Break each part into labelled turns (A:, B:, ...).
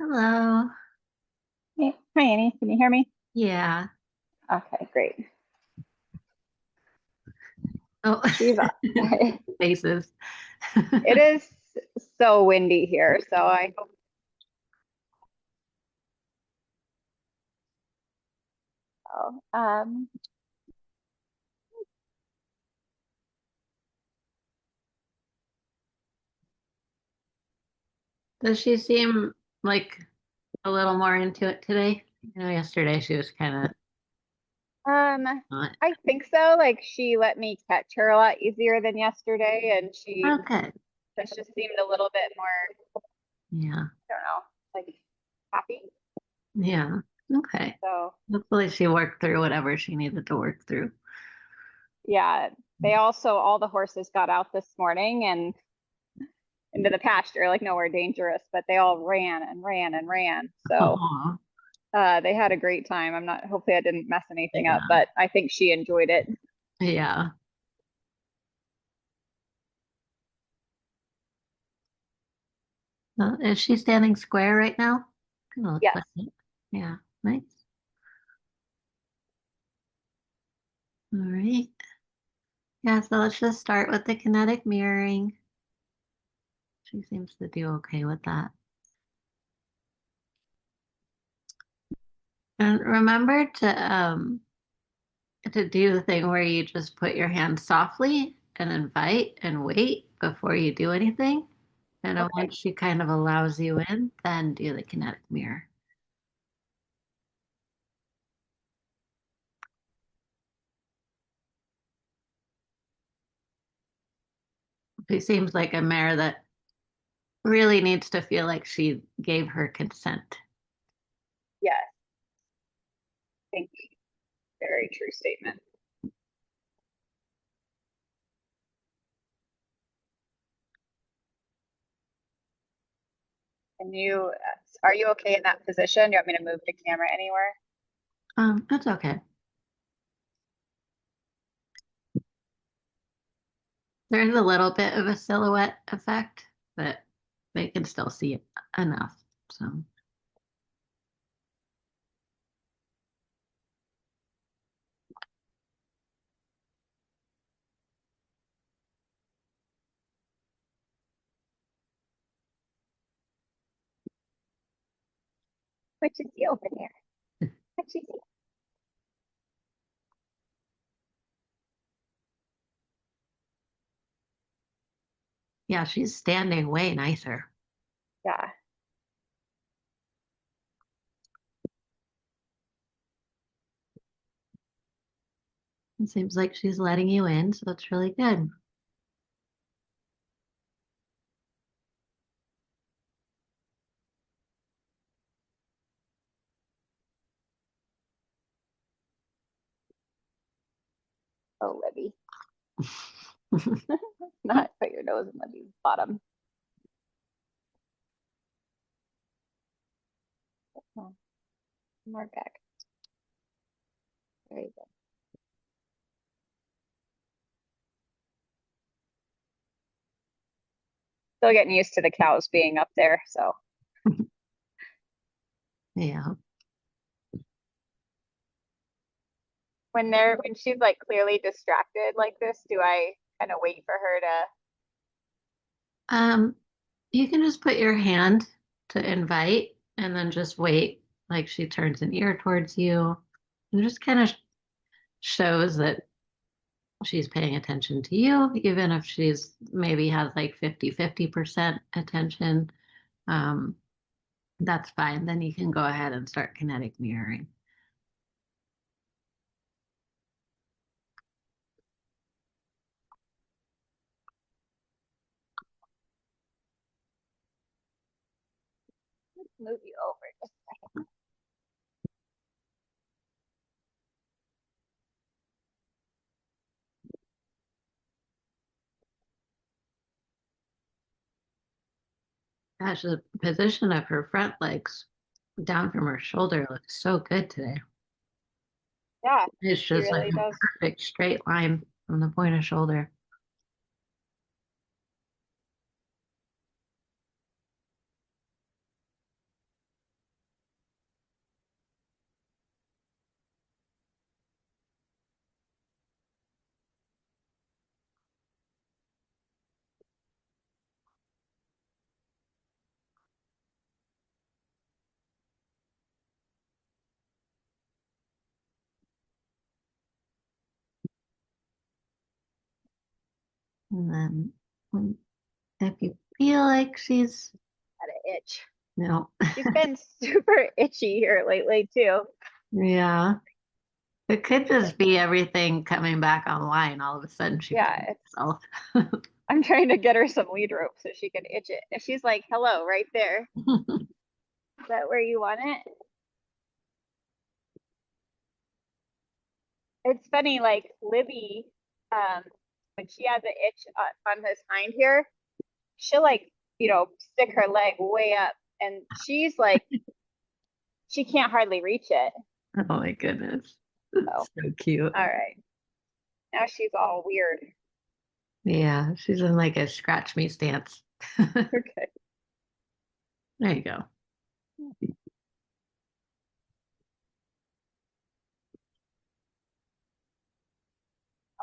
A: Hello.
B: Hey, hi, Annie. Can you hear me?
A: Yeah.
B: Okay, great.
A: Oh,
B: She's up.
A: faces.
B: It is so windy here, so I hope so.
A: Does she seem like a little more into it today? Yesterday she was kind of
B: um,
A: not.
B: I think so. Like she let me catch her a lot easier than yesterday, and she
A: Okay.
B: just seemed a little bit more,
A: Yeah.
B: I don't know, like happy.
A: Yeah. Okay.
B: So
A: Hopefully she worked through whatever she needed to work through.
B: yeah, they also all the horses got out this morning and into the pasture, like nowhere dangerous, but they all ran and ran and ran. So
A: Oh,
B: they had a great time. Hopefully I didn't mess anything up,
A: yeah.
B: but I think she enjoyed it.
A: Yeah. Is she standing square right now? Kind of looks
B: Yes.
A: like it. Yeah. Nice. All right. Yeah, so let's just start with the kinetic mirroring. She seems to do okay with that. And remember to do the thing where you just put your hand softly and invite and wait before you do anything. And then
B: Okay.
A: once she kind of allows you in, then do the kinetic mirror. She seems like a mare that really needs to feel like she gave her consent.
B: Yes. Thank you. Very true statement. And are you okay in that position? Do you want me to move the camera anywhere?
A: That's okay. There's a little bit of a silhouette effect, but they can still see it enough. So
B: What you see over there? What you see?
A: yeah, she's standing way nicer.
B: Yeah.
A: It seems like she's letting you in, so it's really good.
B: Oh, Libby. Not put your nose in Libby's bottom. Oh, more back. There you go. Still getting used to the cows being up there. So
A: Yeah.
B: when she's like clearly distracted like this, do I kind of wait for her to?
A: Um, you can just put your hand to invite and then just wait like she turns an ear towards you. And just kind of shows that she's paying attention to you, even if she's maybe has like 50% attention. Um, that's fine. Then you can go ahead and start kinetic mirroring.
B: Move you over just
A: Gosh, the position of her front legs down from her shoulder looks so good today.
B: yeah,
A: It's
B: she
A: just like
B: really
A: a
B: does.
A: perfect straight line from the point of shoulder. And then if you feel like she's,
B: Got an itch.
A: no,
B: She's been super itchy here lately too.
A: yeah, it could just be everything coming back online. All of a sudden she
B: Yeah,
A: feels
B: it's
A: herself.
B: I'm trying to get her some lead rope so she can itch it. And she's like, hello, right there. Is that where you want it? It's funny, like Libby, when she has an itch on his hind here, she'll like, stick her leg way up and she's like, she can't hardly reach it.
A: Oh my goodness.
B: So,
A: So cute.
B: all right. Now she's all weird.
A: Yeah, she's in like a scratch me stance.
B: Okay.
A: There you go.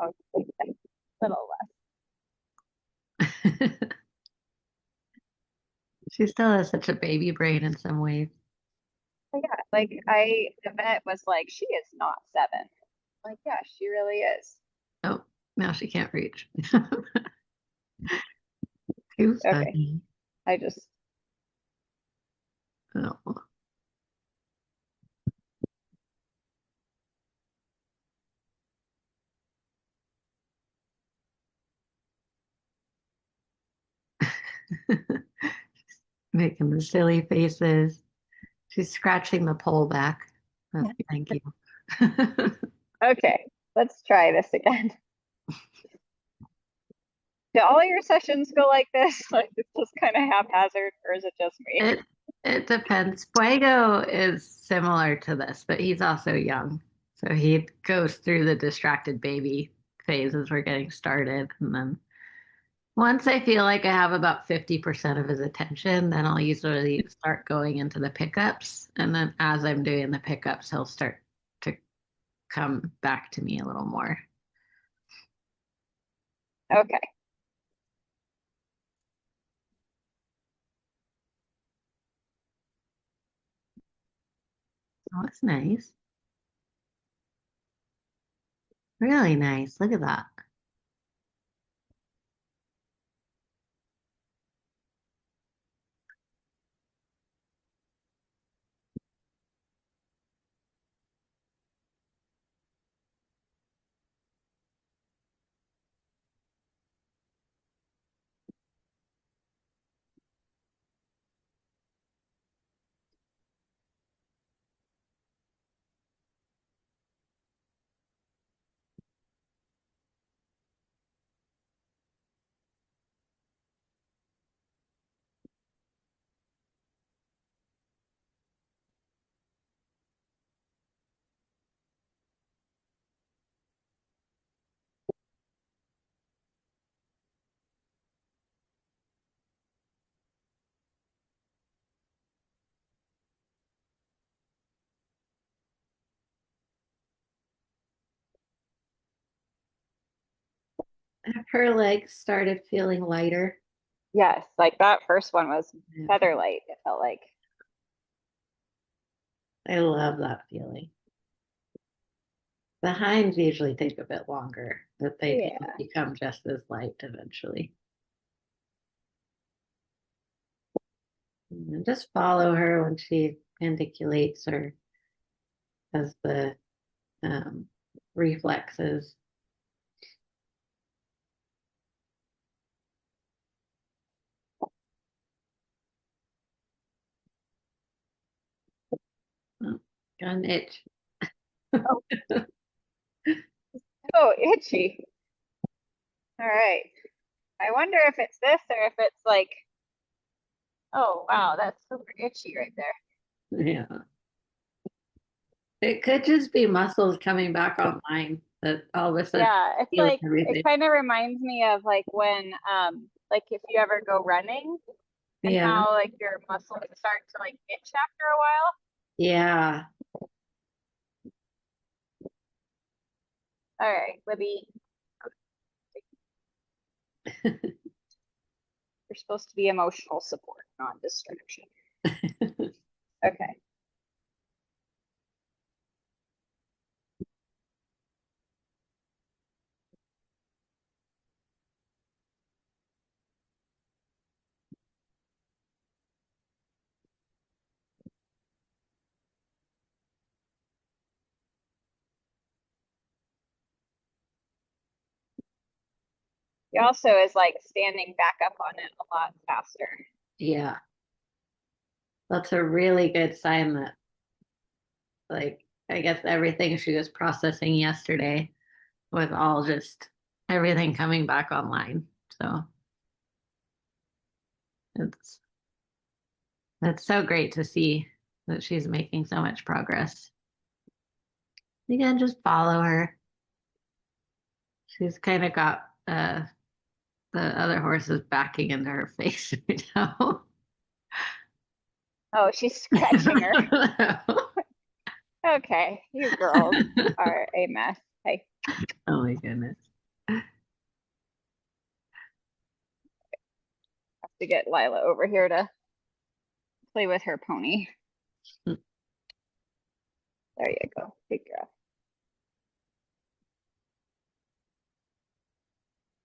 B: Oh, a little
A: She still has such a baby brain in some ways.
B: less. Yeah, like Yvette was like, she is not 7. Like, yeah, she really is.
A: Oh, now she can't reach. Too
B: Okay.
A: funny.
B: I just,
A: Oh. Making the silly faces. She's scratching the pole back. Oh, thank you.
B: okay, let's try this again. Do all your sessions go like this? Like it's just kind of haphazard, or is it just me?
A: It it depends. Fuego is similar to this, but he's also young. So he goes through the distracted baby phase as we're getting started. And then once I feel like I have about 50% of his attention, then I'll usually start going into the pickups. And then as I'm doing the pickups, he'll start to come back to me a little more.
B: Okay.
A: Oh, that's nice. Really nice. Look at that. Her legs started feeling lighter.
B: Yes, like that first one was
A: Yeah.
B: feather light, it felt like.
A: I love that feeling. The hinds usually take a bit longer, but they
B: Yeah.
A: become just as light eventually. And just follow her when she pendiculates or has the um, reflexes. Oh, got an itch.
B: Oh, oh, itchy. All right. I wonder if it's this or if it's like, oh, wow, that's super itchy right there.
A: Yeah. It could just be muscles coming back online that all of a sudden
B: Yeah, it's
A: feel
B: like it
A: everything.
B: kind of reminds me of like when like if you ever go running and
A: Yeah.
B: how like your muscles start to like itch after a while.
A: Yeah.
B: All right, Libby, you're supposed to be emotional support, not distraction. Okay. He also is like standing back up on it a lot faster.
A: Yeah. That's a really good sign that, like, I guess everything she was processing yesterday was all just everything coming back online. So it's it's so great to see that she's making so much progress. You can just follow her. She's kind of got the other horses backing into her face right now.
B: Oh, she's scratching her. Okay, you girls are a mess. Hey,
A: Oh my goodness.
B: have to get Lila over here to play with her pony. There you go. Good girl.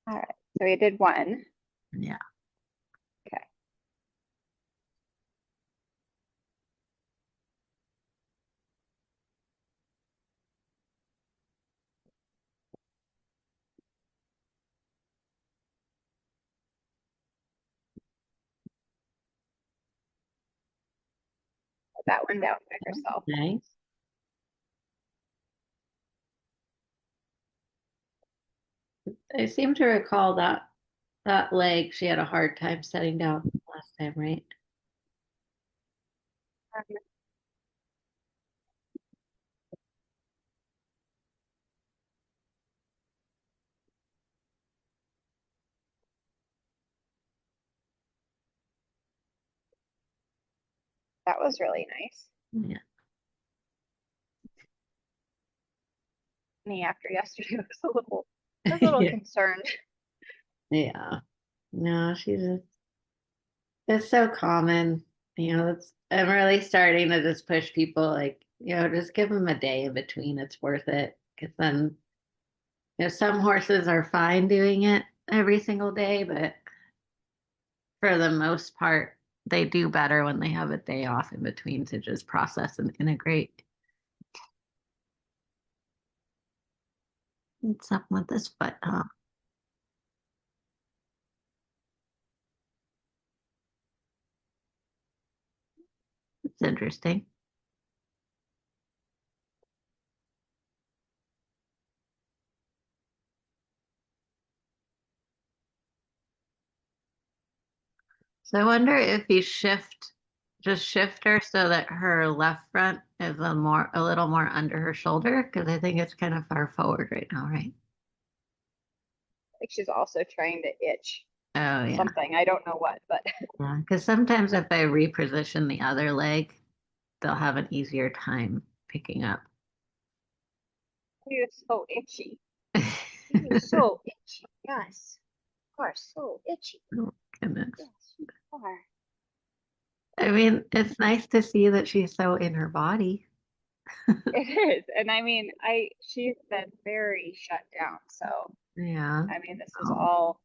B: All right. So we did one.
A: Yeah.
B: Okay. Put that one down by herself.
A: Nice. I seem to recall that leg she had a hard time setting down last time, right?
B: Um, that was really nice.
A: Yeah.
B: Me after yesterday was a little
A: Yeah.
B: concerned.
A: Yeah. No, she's just it's so common. I'm really starting to just push people like, just give them a day in between. It's worth it. Because then, some horses are fine doing it every single day, but for the most part, they do better when they have a day off in between to just process and integrate. It's something with this foot, huh? It's interesting. So I wonder if you just shift her so that her left front is a little more under her shoulder, because I think it's kind of far forward right now, right?
B: Like she's also trying to itch
A: Oh yeah.
B: something. I don't know what, but
A: Yeah. Because sometimes if I reposition the other leg, they'll have an easier time picking up.
B: you're so itchy. You're so itchy. Yes. You are so itchy.
A: Oh, goodness.
B: Yes, you are.
A: I mean, it's nice to see that she's so in her body.
B: It is. And I mean, she's been very shut down. So,
A: Yeah.
B: I mean, this is
A: Oh,
B: all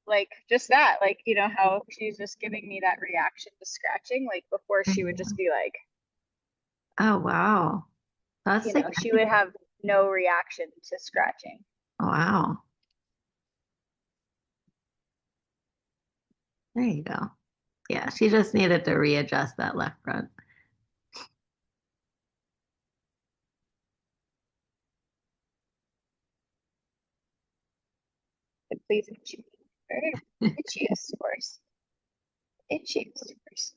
B: like just that. Like, you know, how she's just giving me that reaction to scratching. Like before she would
A: yeah.
B: just be like,
A: Oh, wow. That's
B: you
A: the
B: know, she would have no reaction to scratching.
A: wow. There you go. Yeah, she just needed to readjust that left front.
B: But please itchy. Very itchiest horse. Itchiest horse.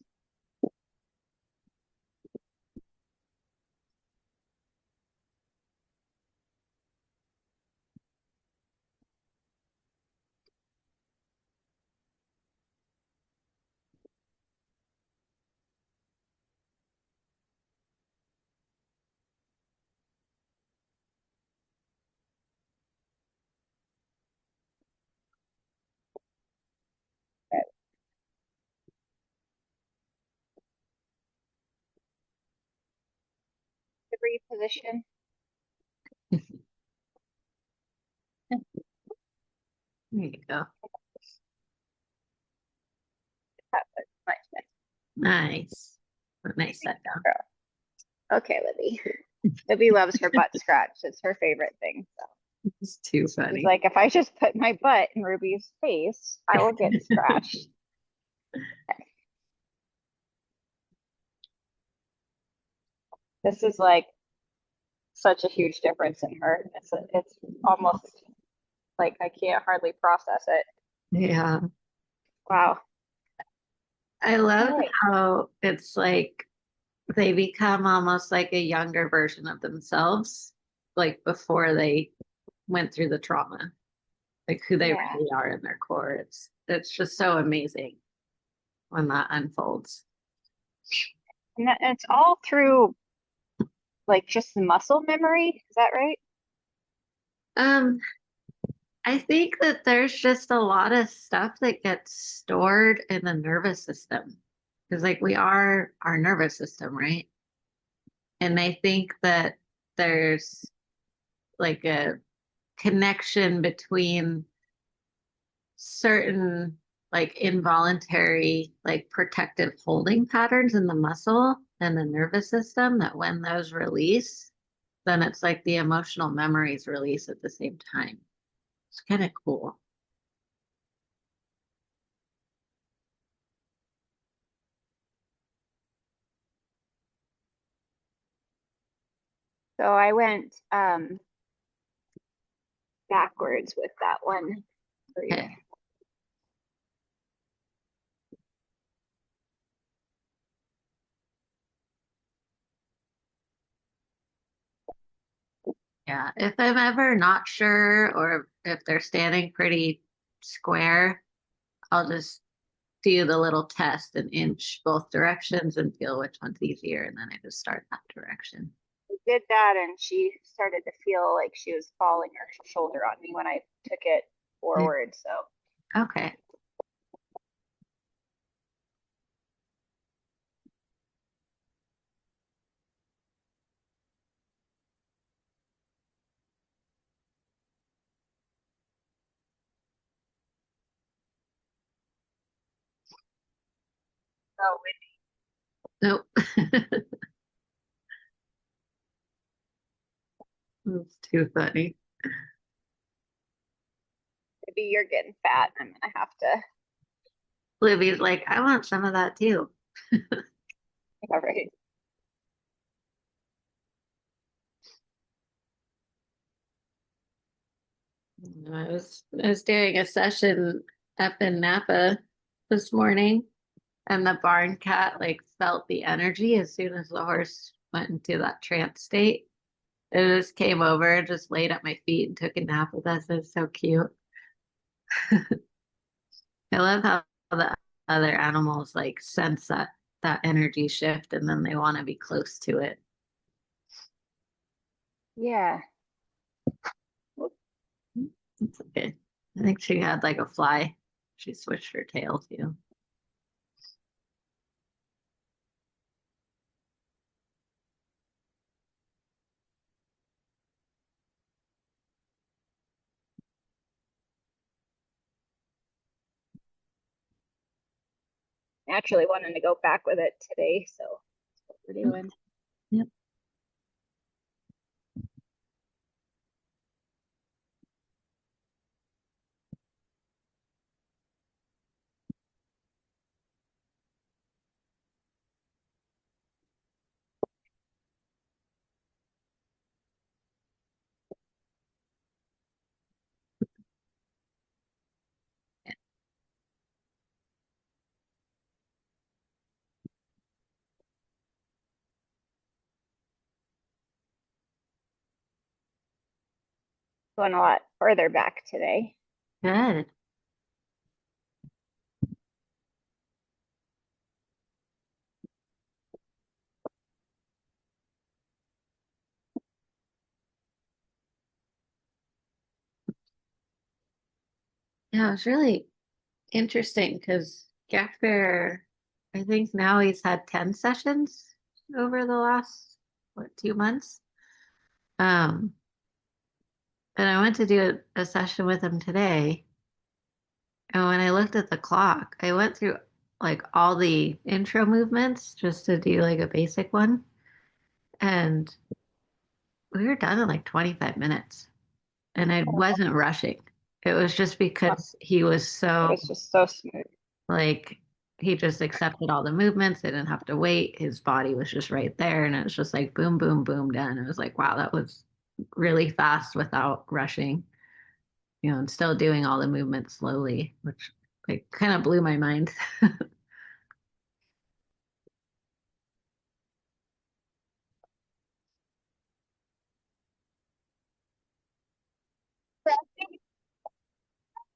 B: The reposition.
A: There you go.
B: That was much better.
A: Nice. A nice set down.
B: Okay, Libby. Libby loves her butt scratch. It's her favorite thing. So.
A: It's too
B: He's
A: funny.
B: like, if I just put my butt in Ruby's face, I will get scratched. This is like such a huge difference in her. It's almost like I can't hardly process it.
A: Yeah.
B: Wow.
A: I
B: All
A: love
B: right.
A: how it's like they become almost like a younger version of themselves, like before they went through the trauma, like who they
B: Yeah.
A: really are in their core. It's just so amazing when that unfolds.
B: And it's all through like just the muscle memory. Is that right?
A: Um, I think that there's just a lot of stuff that gets stored in the nervous system because, like, we are our nervous system, right? And I think that there's like a connection between certain like involuntary like protective holding patterns in the muscle and the nervous system that when those release, then it's like the emotional memories release at the same time. It's kind of cool.
B: So I went backwards with that one for you.
A: Okay. Yeah. If I'm ever not sure or if they're standing pretty square, I'll just do the little test and inch both directions and feel which one's easier. And then I just start that direction.
B: I did that and she started to feel like she was falling her shoulder on me when I took it
A: Yeah.
B: forward. So
A: Okay.
B: so
A: Nope. That's too funny.
B: maybe you're getting fat. I'm gonna have to.
A: Libby's like, I want some of that too.
B: All right.
A: I was doing a session up in Napa this morning, and the barn cat like felt the energy as soon as the horse went into that trance state. It just came over, just laid at my feet and took a nap with us. It's so cute. I love how the other animals like sense that energy shift and then they want to be close to it.
B: Yeah.
A: It's okay. I think she had like a fly. She switched her tail too.
B: Actually wanting to go back with it today. So that's what we're doing.
A: Yep.
B: Going a lot further back today.
A: Good. Yeah, it was really interesting because Jack Bear, I think now he's had 10 sessions over the last, what, 2 months? Um, and I went to do a session with him today. And when I looked at the clock, I went through like all the intro movements just to do like a basic one. And we were done in like 25 minutes. and I
B: Oh,
A: wasn't rushing. It was just because he was
B: it
A: so
B: was just so smooth.
A: like he just accepted all the movements. They didn't have to wait. His body was just right there, and it was just like boom, boom, boom, done. It was like, wow, that was really fast without rushing, and still doing all the movements slowly, which like kind of blew my mind.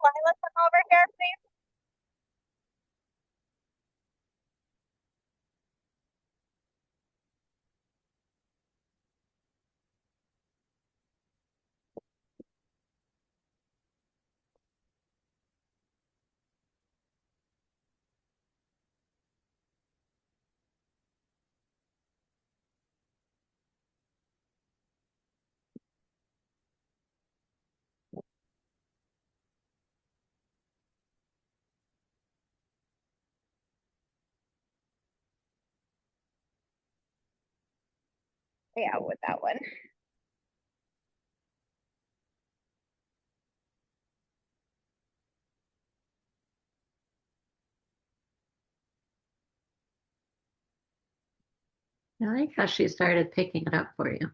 B: Lila, come over here, please. Yeah, with that one.
A: I like how she started picking it up for you.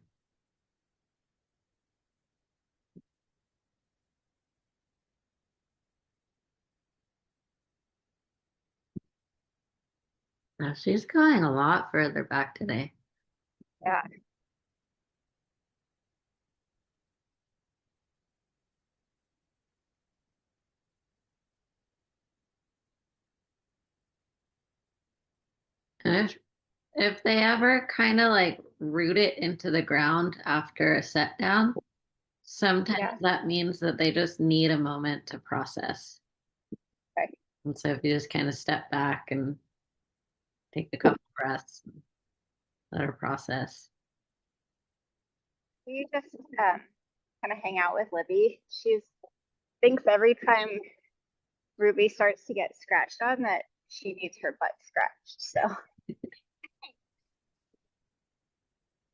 A: She's going a lot further back today.
B: Yeah.
A: And if they ever kind of like root it into the ground after a set down, sometimes
B: Yeah.
A: that means that they just need a moment to process.
B: Okay.
A: And so if you just kind of step back and take a couple breaths, let her process.
B: We just kind of hang out with Libby. She's thinks every time Ruby starts to get scratched on that she needs her butt scratched. So,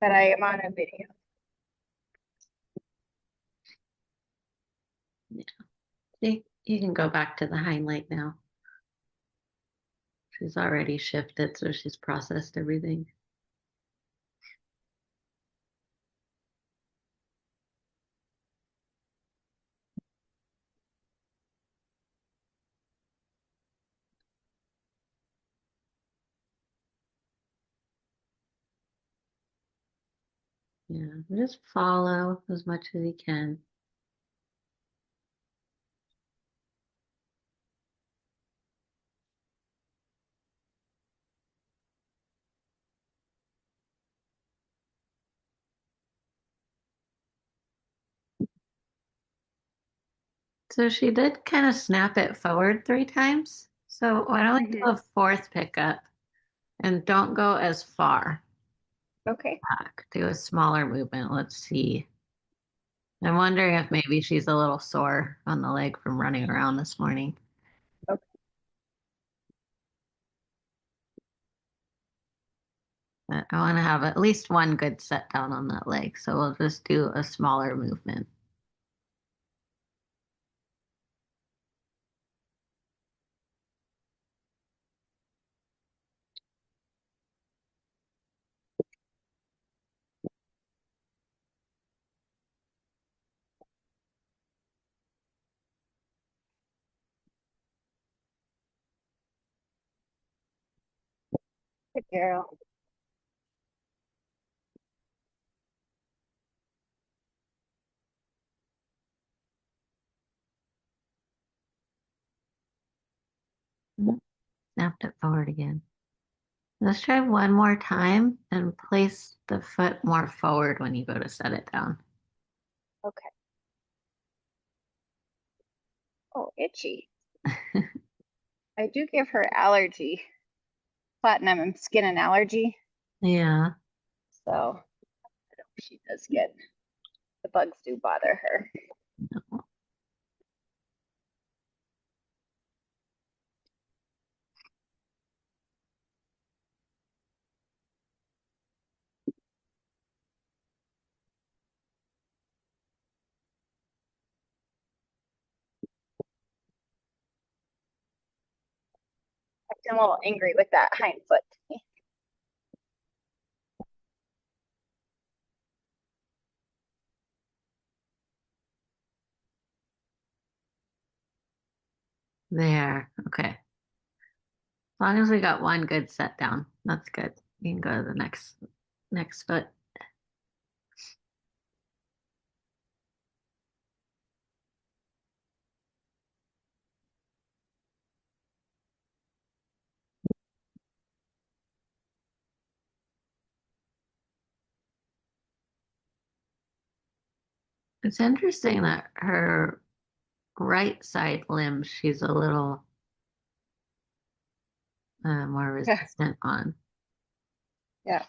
B: but I am on a video.
A: Yeah. See, you can go back to the hind leg now. She's already shifted, so she's processed everything. Yeah, just follow as much as you can. So she did kind of snap it forward 3 times. So why don't we
B: Mm-hmm.
A: do a fourth pickup and don't go as far
B: Okay.
A: back. Do a smaller movement. Let's see. I'm wondering if maybe she's a little sore on the leg from running around this morning.
B: Okay.
A: But I want to have at least one good set down on that leg. So we'll just do a smaller movement.
B: Good girl.
A: Mhm. Snapped it forward again. Let's try one more time and place the foot more forward when you go to set it down.
B: Okay. Oh, itchy. I do give her allergy, platinum and skin and allergy.
A: Yeah.
B: So she does get the bugs do bother her. a little angry with that hind foot.
A: There. Okay. As long as we got one good set down, that's good. You can go to the next foot. It's interesting that her right side limb, she's a little more
B: Yeah.
A: resistant on.
B: Yeah.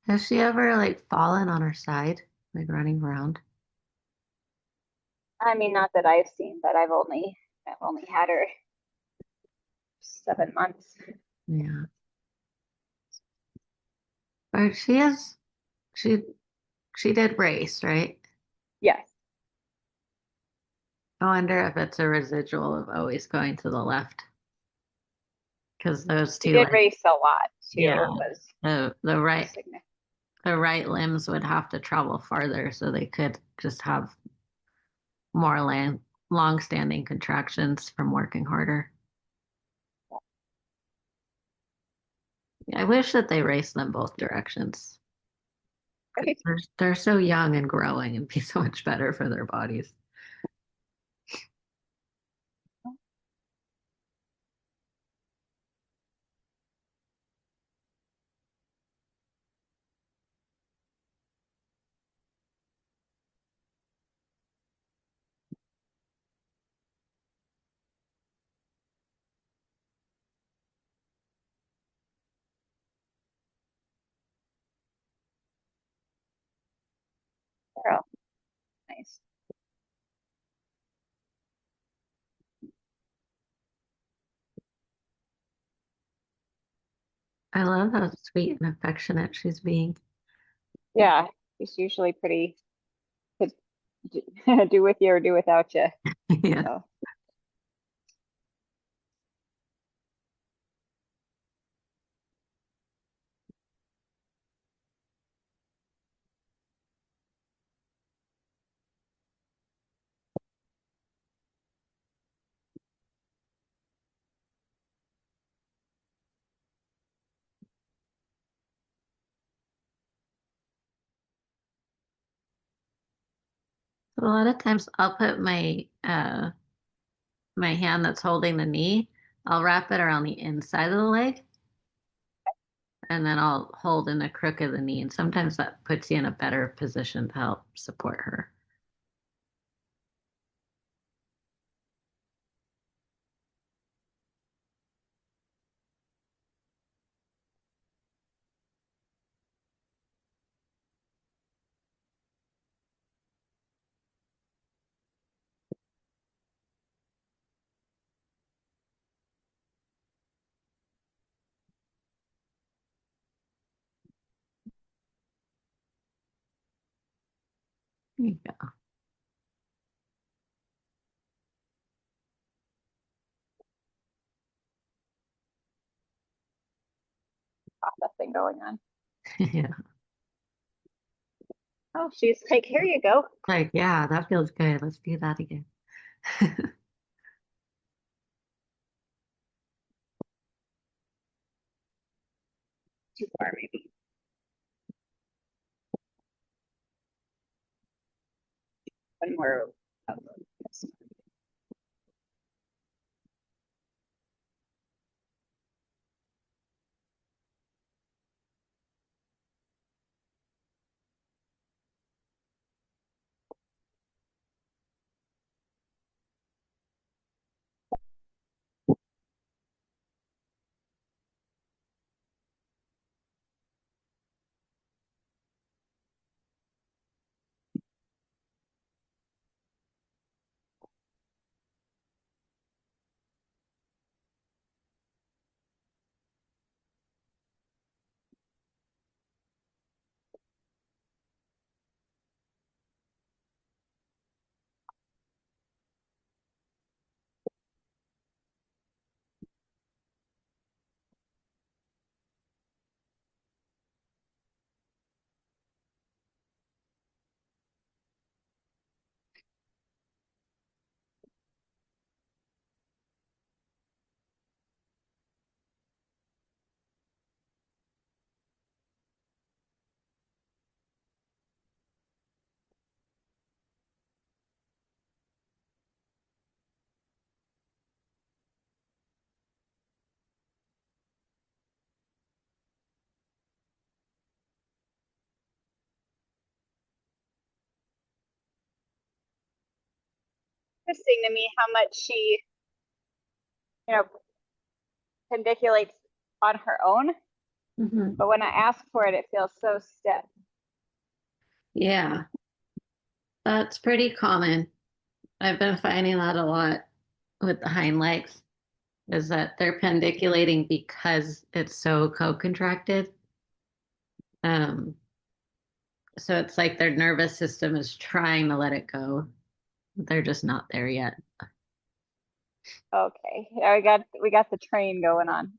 A: Has she ever like fallen on her side, like running around?
B: I mean, not that I've seen, but I've only had her 7 months.
A: Yeah. But she she did race, right?
B: Yes.
A: I wonder if it's a residual of always going to the left. Because those
B: She
A: two,
B: did
A: like,
B: race a lot too.
A: yeah,
B: It was
A: the right
B: significant.
A: the right limbs would have to travel farther so they could just have more long-standing contractions from working harder. I wish that they raced them both directions.
B: Right.
A: They're so young and growing and be so much better for their bodies.
B: Girl. Nice.
A: I love how sweet and affectionate she's being.
B: Yeah. She's usually pretty to do with you or do without you.
A: Yeah.
B: So
A: A lot of times I'll put my hand that's holding the knee, I'll wrap it around the inside of the leg and then I'll hold in the crook of the knee. And sometimes that puts you in a better position to help support her. There you go.
B: processing going on.
A: Yeah.
B: Oh, she's like, here you go.
A: Like, yeah, that feels good. Let's do that again.
B: Too far, maybe. One more. interesting to me how much she, you know, pendiculates on her own.
A: Hmm.
B: But when I ask for it, it feels so stiff.
A: Yeah, that's pretty common. I've been finding that a lot with the hind legs, is that they're pendiculating because it's so co-contracted. Um, so it's like their nervous system is trying to let it go. They're just not there yet.
B: Okay, yeah, we got the train going on.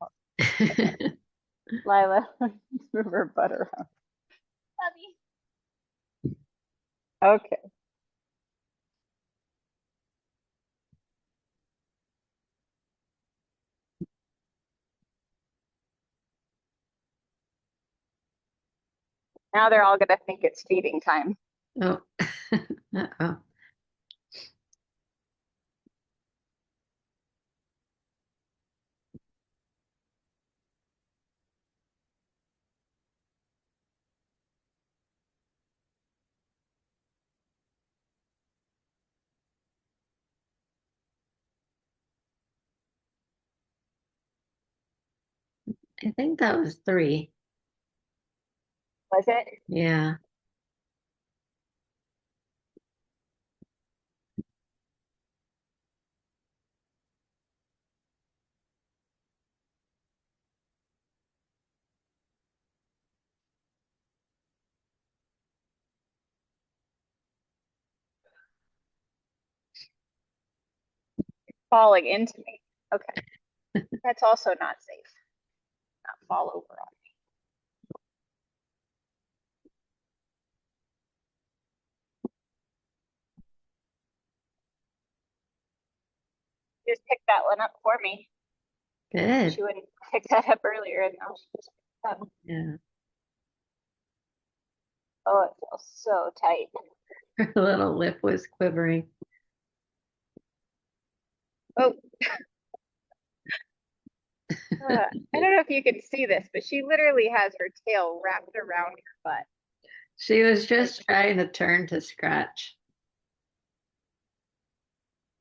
B: Lila, move her butt around. Okay, now they're all gonna think it's feeding time.
A: Oh, uh-oh. I think that was three.
B: Was it?
A: Yeah.
B: Falling into me. Okay, that's also not safe. Not fall over on me. Just pick that one up for me.
A: Good.
B: She wouldn't pick that up earlier, and now she just picked it up.
A: Yeah.
B: Oh, it feels so tight.
A: Her little lip was quivering.
B: Oh, I don't know if you can see this, but she literally has her tail wrapped around her butt.
A: She was
B: Like,
A: just trying to turn to scratch.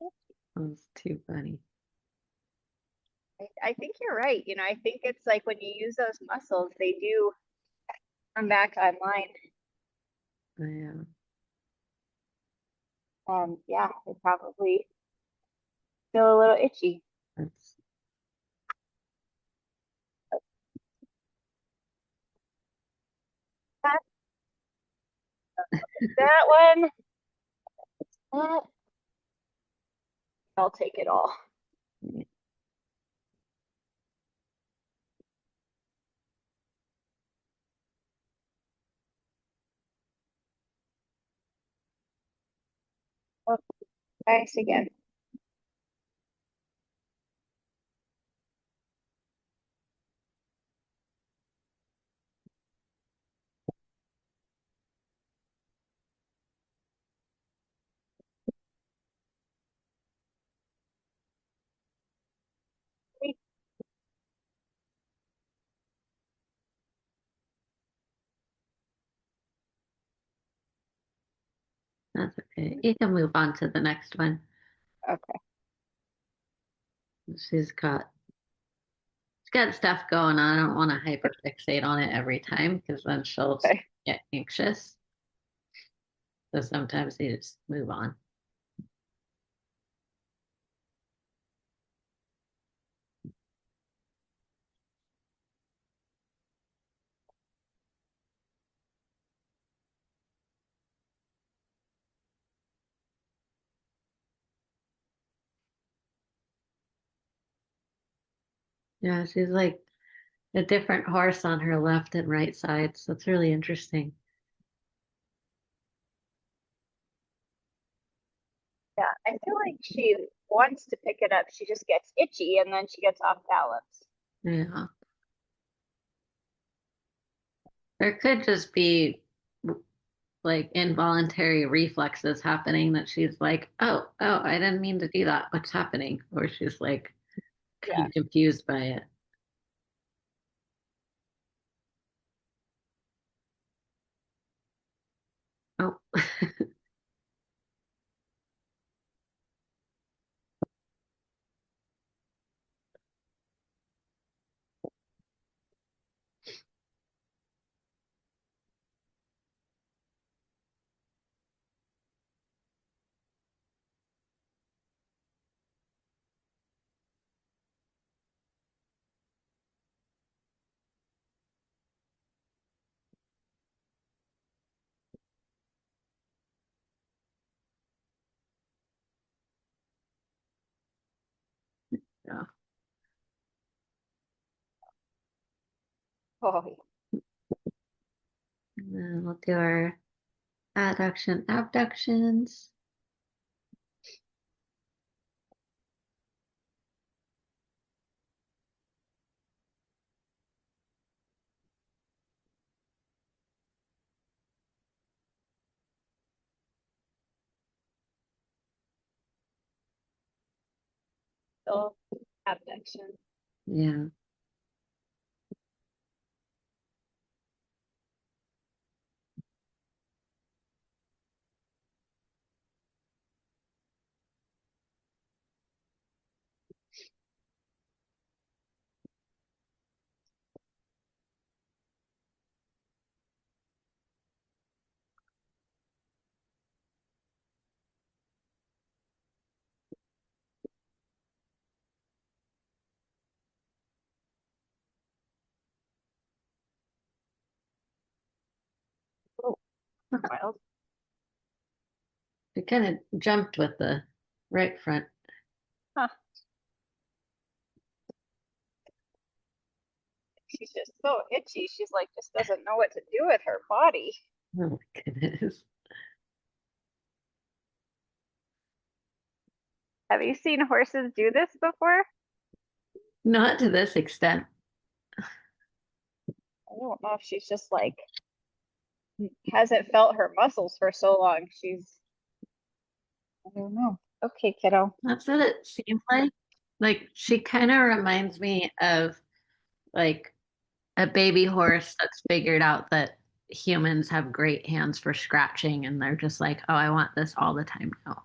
A: That was too funny.
B: I think you're right. I think it's like when you use those muscles, they do come back online.
A: Yeah.
B: Yeah, they probably feel a little itchy.
A: That's
B: That, that one, that, I'll take it all. Oh, thanks again.
A: that's okay. You can move on to the next one.
B: Okay.
A: She's got stuff going on. I don't want to hyperfixate on it every time because then she'll
B: Okay.
A: get anxious. So sometimes you just move on. Yeah, she's like a different horse on her left and right sides. So it's really interesting.
B: Yeah, I feel like she wants to pick it up. She just gets itchy and then she gets off balance.
A: Yeah. There could just be like involuntary reflexes happening that she's like, oh, I didn't mean to do that. What's happening? Or she's like kind
B: Yeah.
A: of confused by it. Oh, So,
B: Oh,
A: and then we'll do our adduction, abductions.
B: still abduction.
A: Yeah.
B: Oh, wild.
A: We kind of jumped with the right front.
B: Huh. She's just so itchy. She's like, just doesn't know what to do with her body.
A: Oh my goodness.
B: Have you seen horses do this before?
A: Not to this extent.
B: I don't know if she's just like hasn't felt her muscles for so long. I don't know. Okay, kiddo.
A: That's what it seems like. Like she kind of reminds me of like a baby horse that's figured out that humans have great hands for scratching and they're just like, oh, I want this all the time now.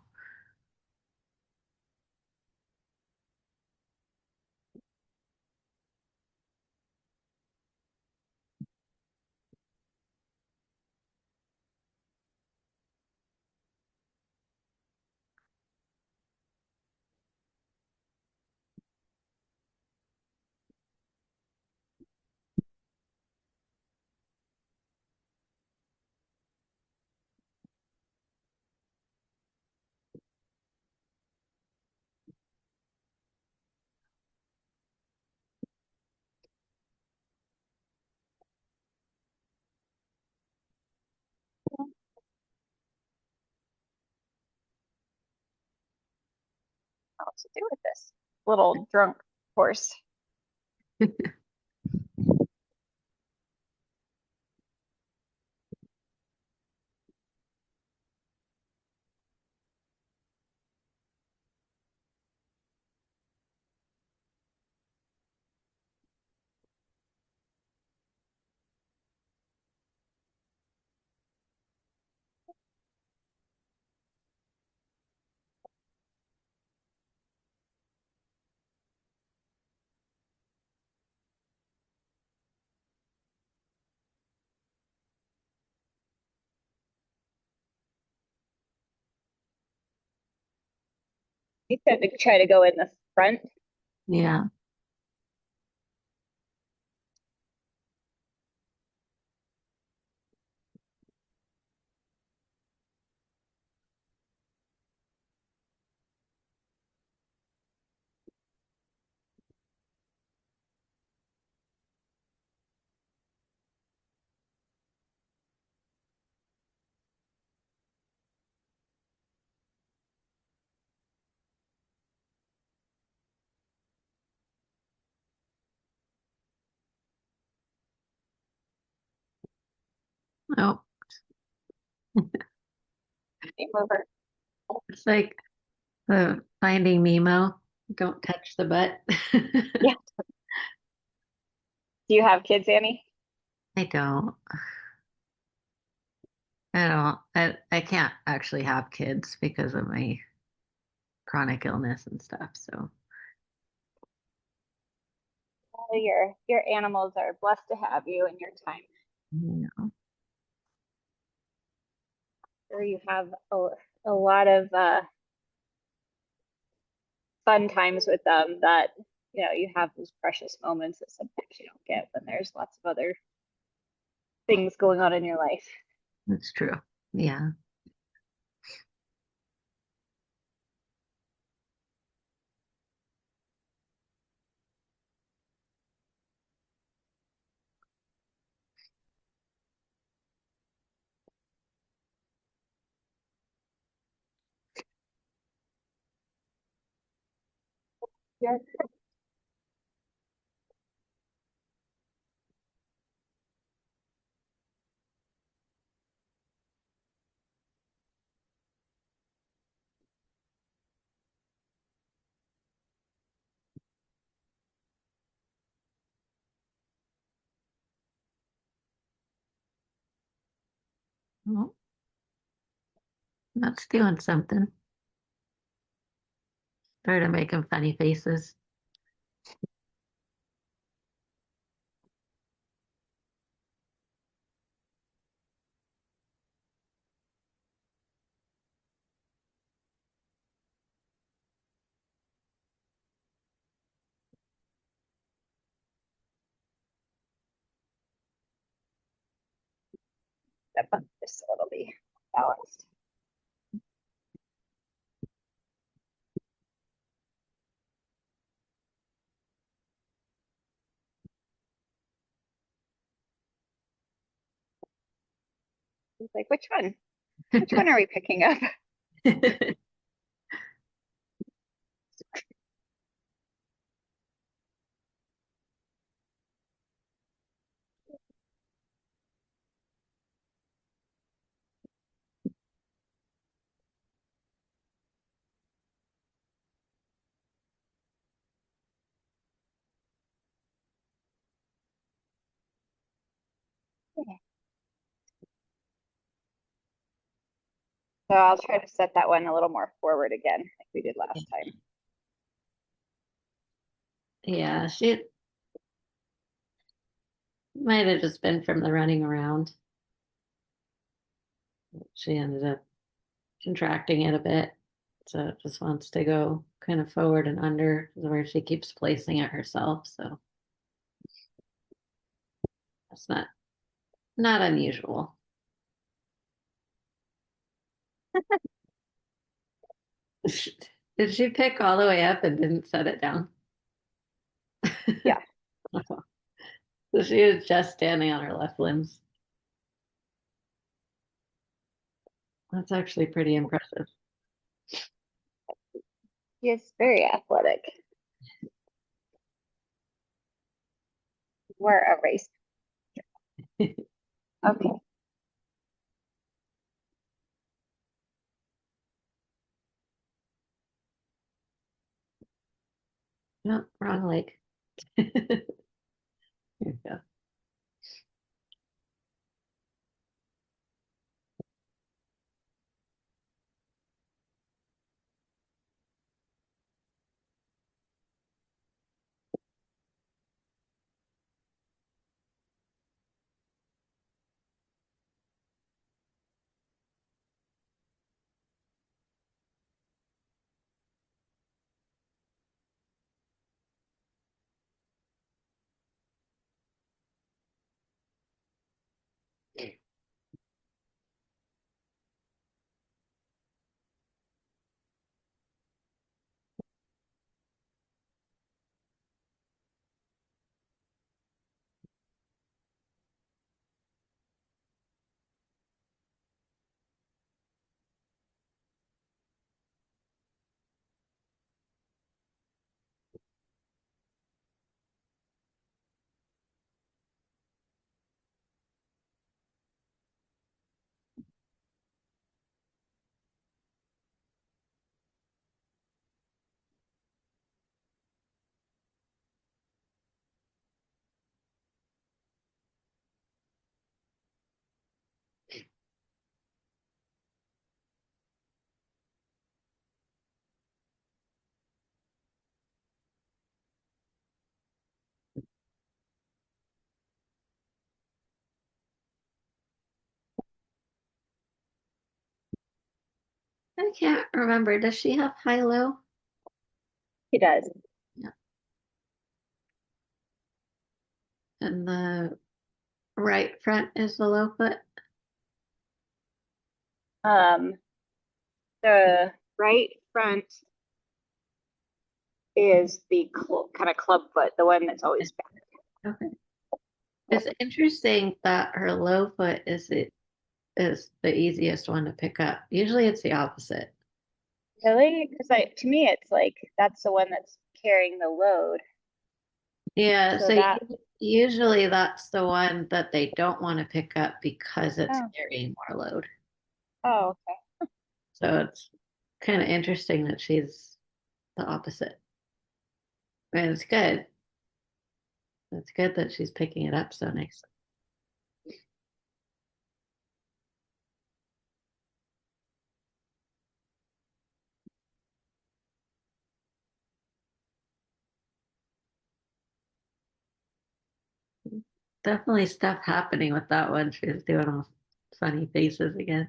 B: What to do with this little drunk horse? He said to try to go in the front.
A: Yeah. Oh,
B: Game over.
A: it's like the Finding Nemo. Don't touch the butt.
B: Yeah. Do you have kids, Annie?
A: I don't. I don't. I can't actually have kids because of my chronic illness and stuff. So,
B: Oh, your animals are blessed to have you in your time.
A: you know,
B: Sure, you have a lot of fun times with them that you have those precious moments that sometimes you don't get when there's lots of other things going on in your life.
A: that's true. Yeah.
B: here.
A: Oh, that's doing something. Started making funny faces.
B: Step up just so it'll be balanced. He's like, which one? Which one are we picking up? So I'll try to set that one a little more forward again, like we did last time.
A: Yeah, she might have just been from the running around. She ended up contracting it a bit. So it just wants to go kind of forward and under where she keeps placing it herself. So that's not unusual. Did she pick all the way up and didn't set it down?
B: Yeah.
A: So she was just standing on her left limbs. That's actually pretty impressive.
B: He is very athletic. We're a race. Okay.
A: No, wrong leg. There you go. I can't remember. Does she have high low?
B: He does.
A: Yeah. And the right front is the low foot.
B: Um, the right front is the kind of club foot, the one that's always back.
A: Okay. It's interesting that her low foot is the easiest one to pick up. Usually it's the opposite.
B: Really? Because to me, it's like that's the one that's carrying the load.
A: Yeah,
B: So
A: so
B: that,
A: usually that's the one that they don't want to pick up because it's
B: oh,
A: carrying more load.
B: oh, okay.
A: So it's kind of interesting that she's the opposite. And it's good. It's good that she's picking it up so nicely. Definitely stuff happening with that one. She was doing all funny faces again.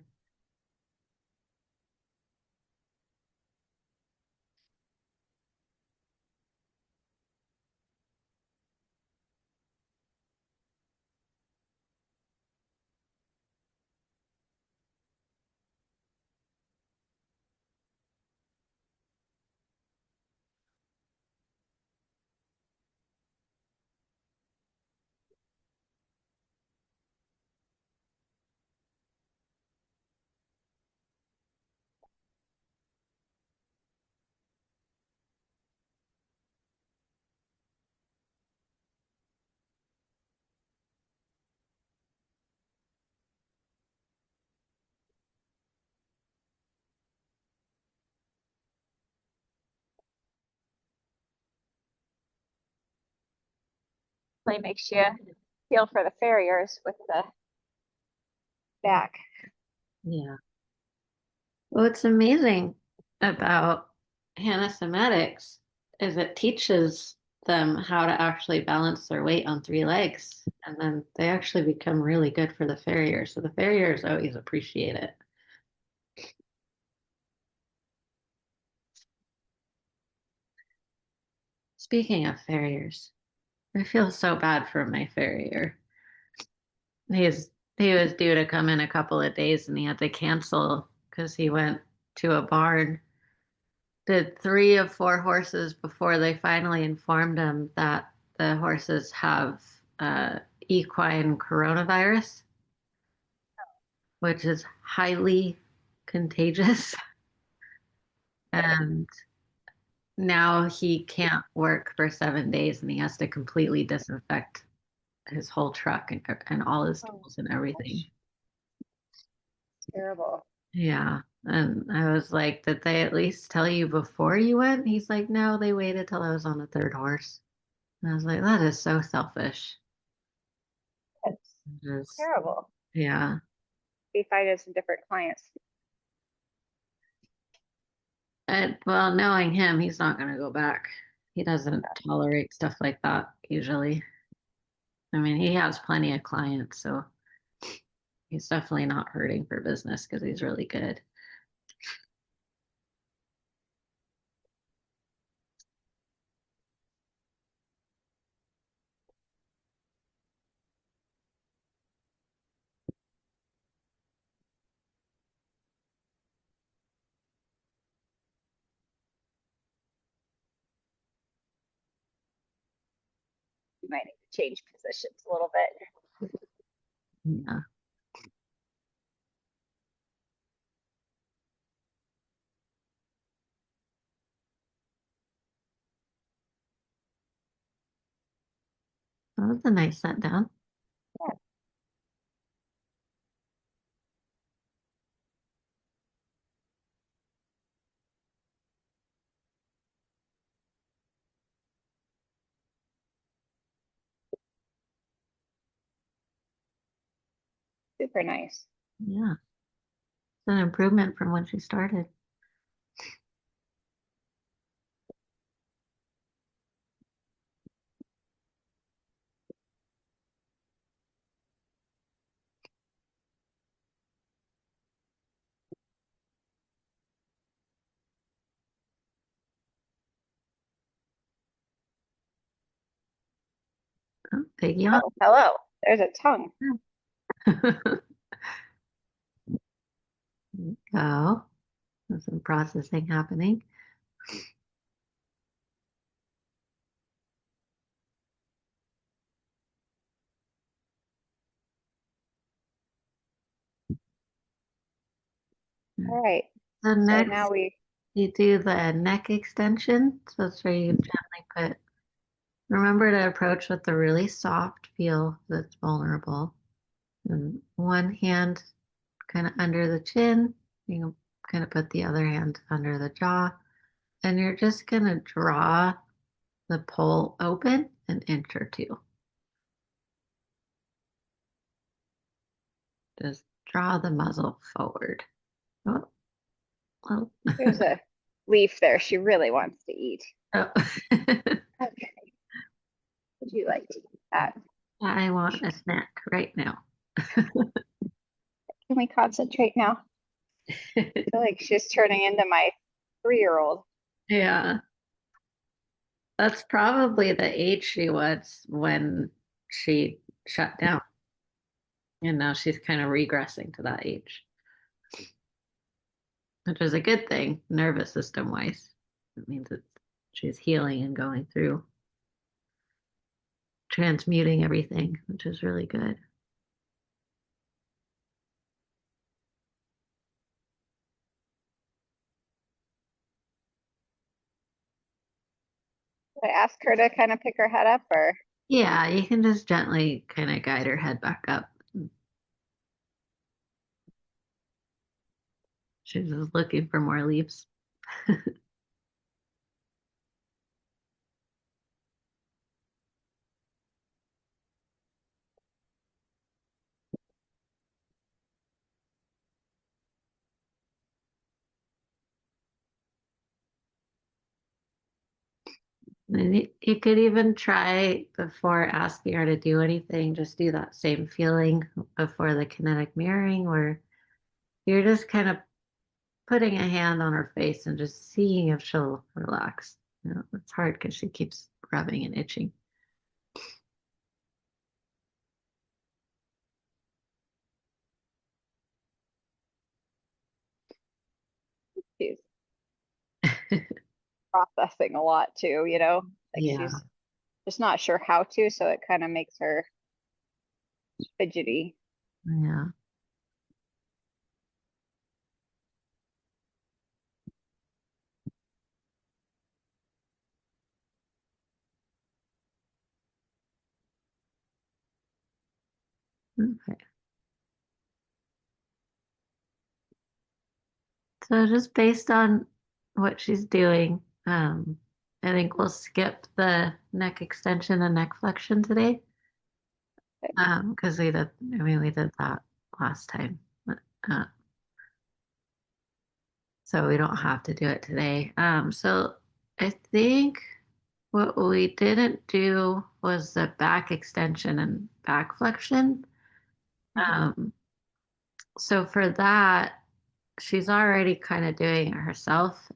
B: Really makes you feel for the farriers with the back.
A: Yeah. What's amazing about Somatics is it teaches them how to actually balance their weight on three legs. And then they actually become really good for the farriers. So the farriers always appreciate it. Speaking of farriers, I feel so bad for my farrier. He was due to come in a couple of days and he had to cancel because he went to a barn, did three of four horses before they finally informed him that the horses have equine coronavirus, which is highly contagious. And now he can't work for 7 days and he has to completely disinfect his whole truck and all his
B: Oh,
A: tools and everything.
B: gosh, terrible.
A: Yeah. And I was like, did they at least tell you before you went? He's like, no, they waited till I was on the third horse. And I was like, that is so selfish.
B: That's
A: Just,
B: terrible.
A: yeah.
B: Be finding some different clients.
A: And well, knowing him, he's not going to go back. He doesn't tolerate stuff like that usually. I mean, he has plenty of clients, so he's definitely not hurting for business because he's really good.
B: You might need to change positions a little bit.
A: Yeah. That was a nice set down.
B: Yeah, super nice.
A: Yeah. It's an improvement from when she started. Oh, Piggy on.
B: Oh, hello. There's a tongue.
A: Go. There's some processing happening.
B: All right.
A: So
B: So now
A: next,
B: we,
A: you do the neck extension. So that's where you jump But remember to approach with a really soft feel that's vulnerable. And one hand kind of under the chin. You can kind of put the other hand under the jaw. And you're just going to draw the pole open an inch or two. Just draw the muzzle forward. Oh, oh.
B: There's a leaf there she really wants to eat.
A: Oh.
B: Okay. Would you like to eat that?
A: I want a snack right now.
B: Can we concentrate now? I feel like she's turning into my 3-year-old.
A: Yeah, that's probably the age she was when she shut down. And now she's kind of regressing to that age, which is a good thing, nervous system wise. It means that she's healing and going through transmuting everything, which is really good.
B: I ask her to kind of pick her head up, or
A: Yeah, you can just gently kind of guide her head back up. She's just looking for more leaves. And you could even try before asking her to do anything, just do that same feeling before the kinetic mirroring where you're just kind of putting a hand on her face and just seeing if she'll relax. You know, it's hard because she keeps rubbing and itching.
B: she's processing a lot too, like
A: Yeah,
B: she's just not sure how to, so it kind of makes her fidgety.
A: yeah. Okay. So just based on what she's doing, I think we'll skip the neck extension and neck flexion today.
B: Okay.
A: Because we did that last time. Uh, so we don't have to do it today. So I think what we didn't do was the back extension and back flexion.
B: Mhm.
A: Um, so for that, she's already kind of doing it herself.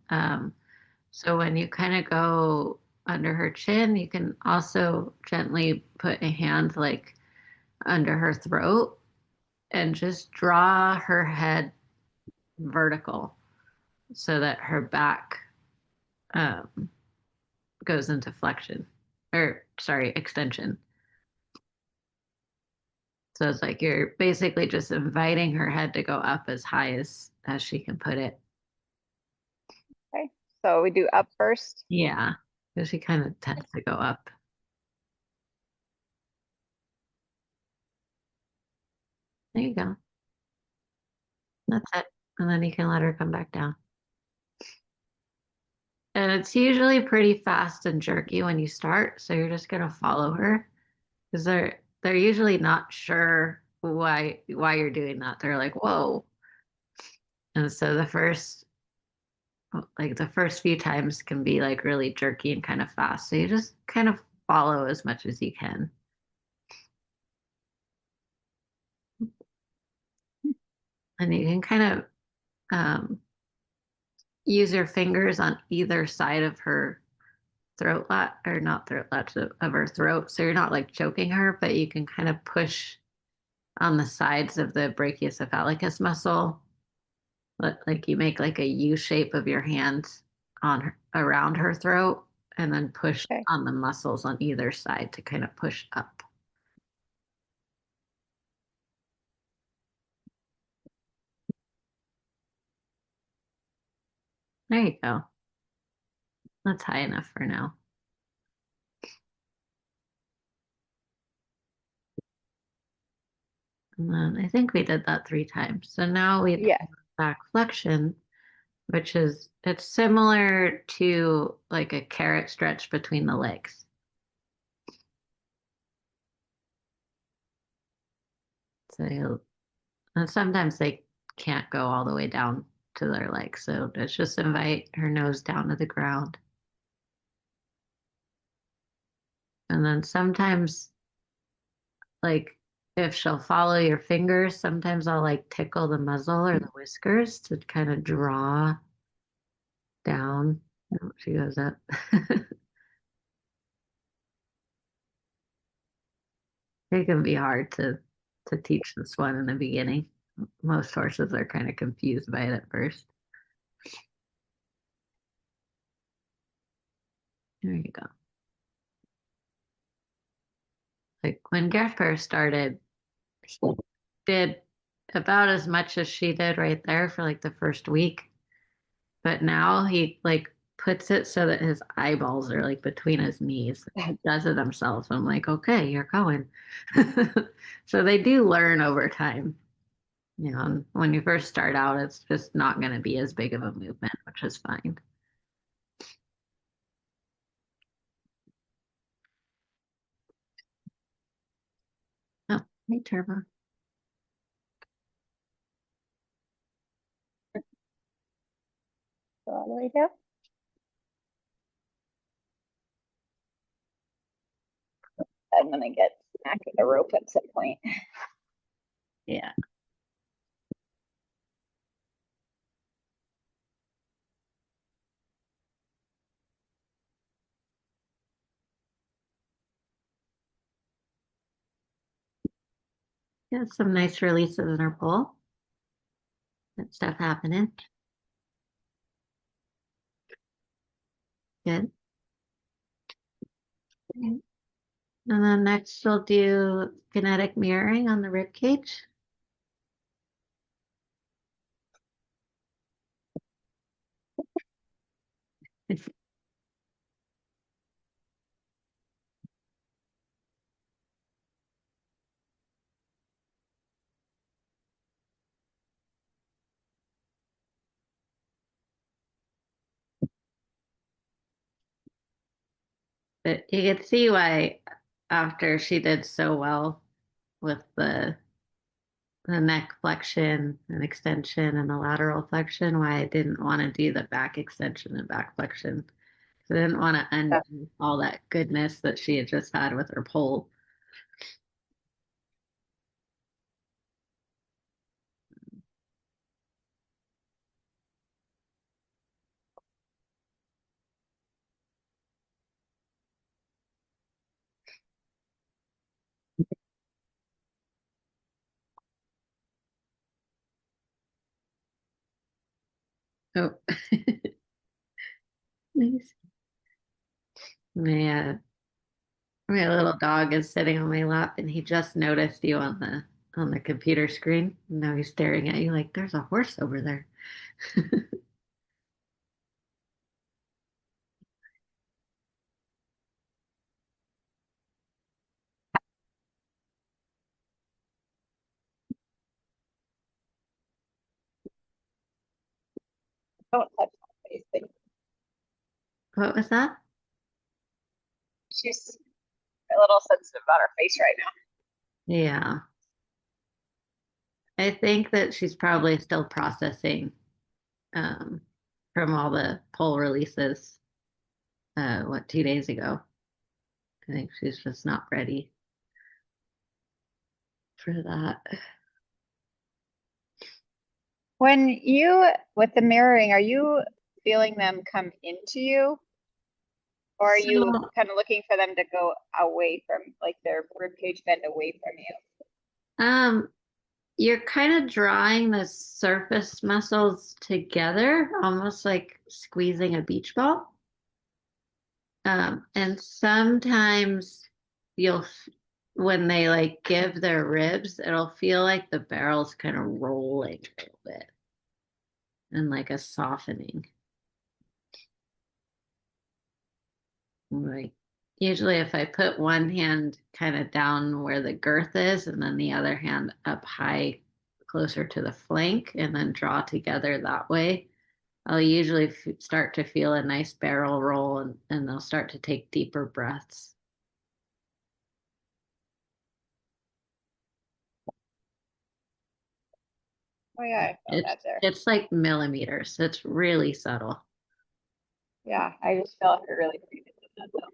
A: So when you kind of go under her chin, you can also gently put a hand like under her throat and just draw her head vertical so that her back um, goes into flexion or sorry, extension. So it's like you're basically just inviting her head to go up as high as she can put it.
B: Okay, so we do up first.
A: Yeah, because she kind of tends to go up. There you go. That's it. And then you can let her come back down. And it's usually pretty fast and jerky when you start, so you're just gonna follow her because they're usually not sure why you're doing that. They're like, whoa. And so the first few times can be like really jerky and kind of fast. So you just kind of follow as much as you can. And you can kind of um, use your fingers on either side of her throat lat or not throat latch of her throat. So you're not like choking her, but you can kind of push on the sides of the brachiocephalicus muscle. Like you make like a U shape of your hand on her, around her throat and then push
B: Okay.
A: on the muscles on either side to kind of push up. There you go. That's high enough for now. And then I think we did that 3 times. So now we do
B: Yeah.
A: back flexion, which is it's similar to like a carrot stretch between the legs. And sometimes they can't go all the way down to their legs. So let's just invite her nose down to the ground. And then sometimes, like, if she'll follow your fingers, sometimes I'll like tickle the muzzle or the whiskers to kind of draw down. Oh, she goes up. It can be hard to teach this one in the beginning. Most horses are kind of confused by it at first. There you go. Like when Gareth first started, he did about as much as she did right there for like the first week. But now he like puts it so that his eyeballs are like between his knees. He does it himself. I'm like, okay, you're going. So they do learn over time. You know, and when you first start out, it's just not going to be as big of a movement, which is fine. Oh, hey, Turbo.
B: Go all the way down. I'm gonna get smacked with a rope at some point.
A: Yeah. Got some nice releases in her pool. That stuff happening. Good. And then next we'll do kinetic mirroring on the rib cage. But you could see why after she did so well with the neck flexion and extension and the lateral flexion, why I didn't want to do the back extension and back flexion. I didn't want to undo all that goodness that she had just had with her pole. Oh, nice. My little dog is sitting on my lap and he just noticed you on the computer screen. Now he's staring at you like there's a horse over there.
B: Don't touch my face.
A: What was that?
B: She's a little sensitive about her face right now.
A: Yeah. I think that she's probably still processing um, from all the poll releases, 2 days ago. I think she's just not ready for that.
B: When you, with the mirroring, are you feeling them come into you? Or are you
A: So,
B: kind of looking for them to go away from, like their rib cage bend away from you?
A: um, you're kind of drawing the surface muscles together, almost like squeezing a beach ball. And sometimes when they like give their ribs, it'll feel like the barrel's kind of rolling a little bit and like a softening. Right. usually if I put one hand kind of down where the girth is and then the other hand up high closer to the flank and then draw together that way, I'll usually start to feel a nice barrel roll and they'll start to take deeper breaths.
B: Oh yeah, I felt
A: It's
B: that there.
A: it's like millimeters. It's really subtle.
B: Yeah, I just felt her really breathing with that though.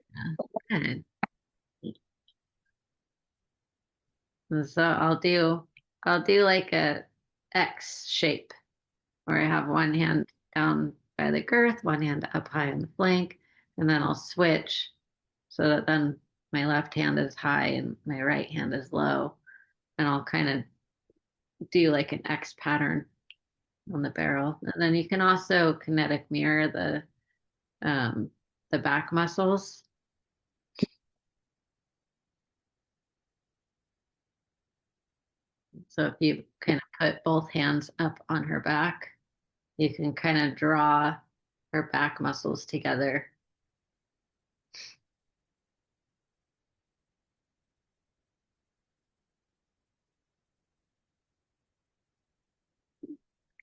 A: Yeah. Good. And so I'll do like a X shape where I have one hand down by the girth, one hand up high on the flank, and then I'll switch so that then my left hand is high and my right hand is low. And I'll kind of do like an X pattern on the barrel. And then you can also kinetic mirror um, the back muscles. So if you kind of put both hands up on her back, you can kind of draw her back muscles together.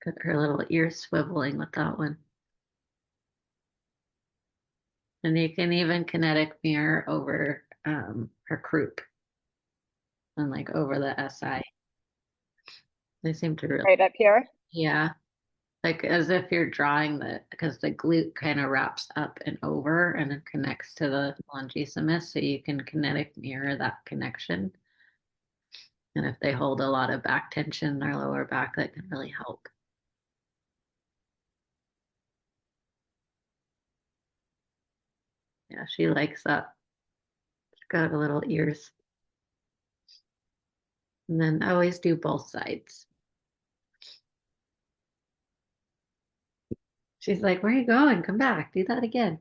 A: Got her little ears swiveling with that one. And you can even kinetic mirror over her croup and like over the SI. They seem to really,
B: Right up here.
A: yeah, like as if you're drawing because the glute kind of wraps up and over and then connects to the longissimus. So you can kinetic mirror that connection. And if they hold a lot of back tension in their lower back, that can really help. Yeah, she likes that. She's got little ears. And then always do both sides. She's like, "Where are you going? Come back. Do that again."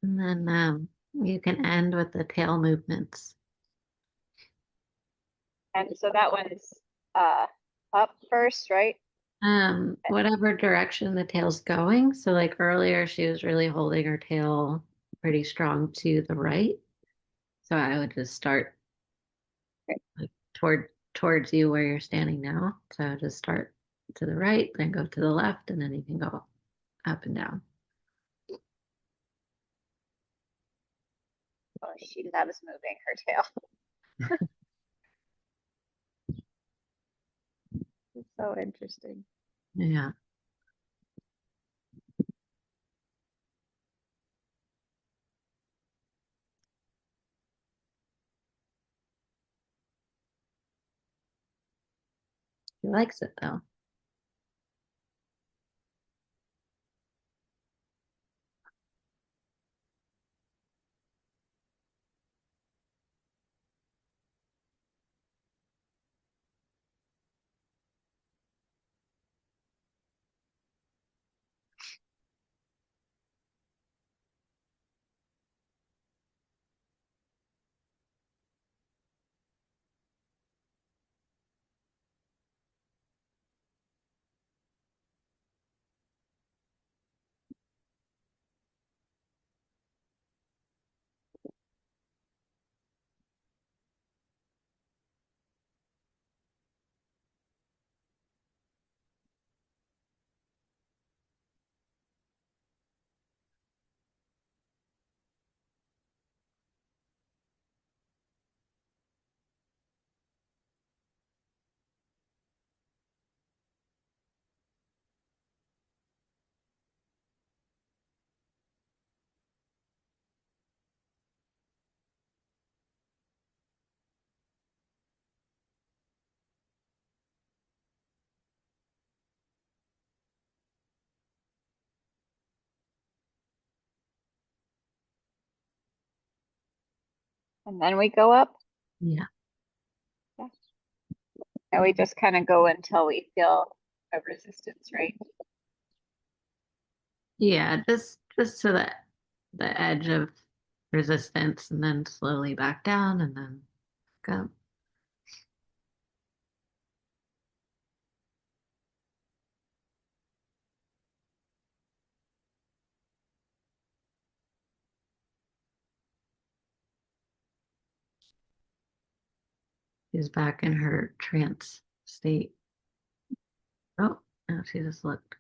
A: And then you can end with the tail movements.
B: And so that one's uh up first, right?
A: Whatever direction the tail's going. So like earlier, she was really holding her tail pretty strong to the right. So I would just start
B: Okay.
A: like towards you where you're standing now. So just start to the right, then go to the left, and then you can go up and down.
B: Oh, she loves moving her tail. It's so interesting.
A: Yeah. She likes it though.
B: And then we go up.
A: Yeah.
B: Yeah. And we just kind of go until we feel a resistance, right?
A: Yeah, just to the edge of resistance and then slowly back down and then go. She's back in her trance state. Oh, no, she just looked.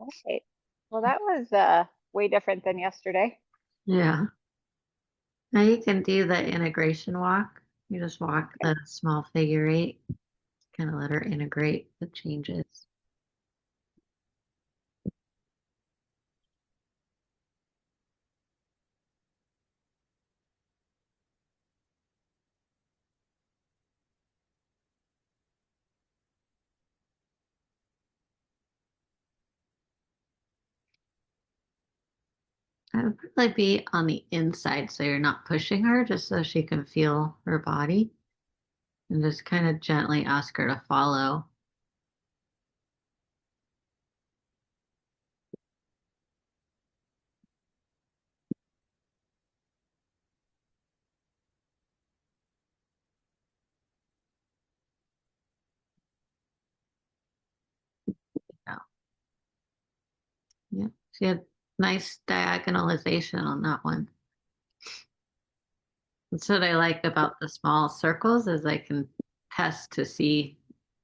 B: Okay. Well, that was way different than yesterday.
A: Yeah. Now you can do the integration walk. You just walk
B: Okay.
A: the small figure eight, kind of let her integrate the changes. I would probably be on the inside so you're not pushing her, just so she can feel her body and just kind of gently ask her to follow. Yeah. Yeah. She had nice diagonalization on that one. That's what I like about the small circles is I can test to see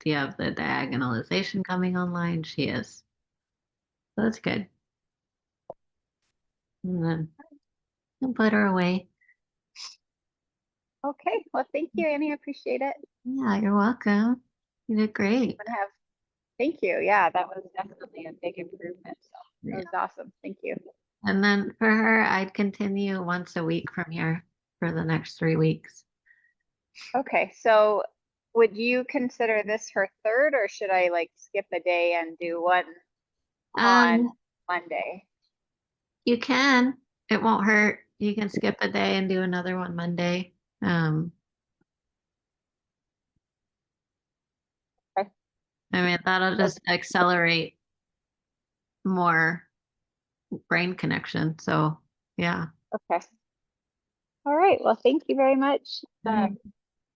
A: do you have the diagonalization coming online? She is. So that's good. And then I'll put her away.
B: Okay. Well, thank you, Annie. I appreciate it.
A: Yeah, you're welcome. You did great.
B: And have thank you. Yeah, that was definitely a big improvement. So that
A: Yeah.
B: was awesome. Thank you.
A: And then for her, I'd continue once a week from here for the next 3 weeks.
B: Okay, so would you consider this her third, or should I like skip a day and do one on
A: Um,
B: Monday?
A: you can. It won't hurt. You can skip a day and do another one Monday. Um,
B: Okay.
A: I mean, that'll
B: o-
A: just accelerate more brain connection. So, yeah.
B: Okay. All right. Well, thank you very much.
A: Mm,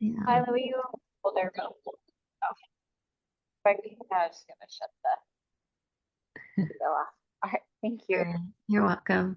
A: yeah.
B: Hi, Louie. Well, there we go. Oh, but I was gonna shut the video off. All right. Thank
A: All
B: you.
A: right. You're welcome.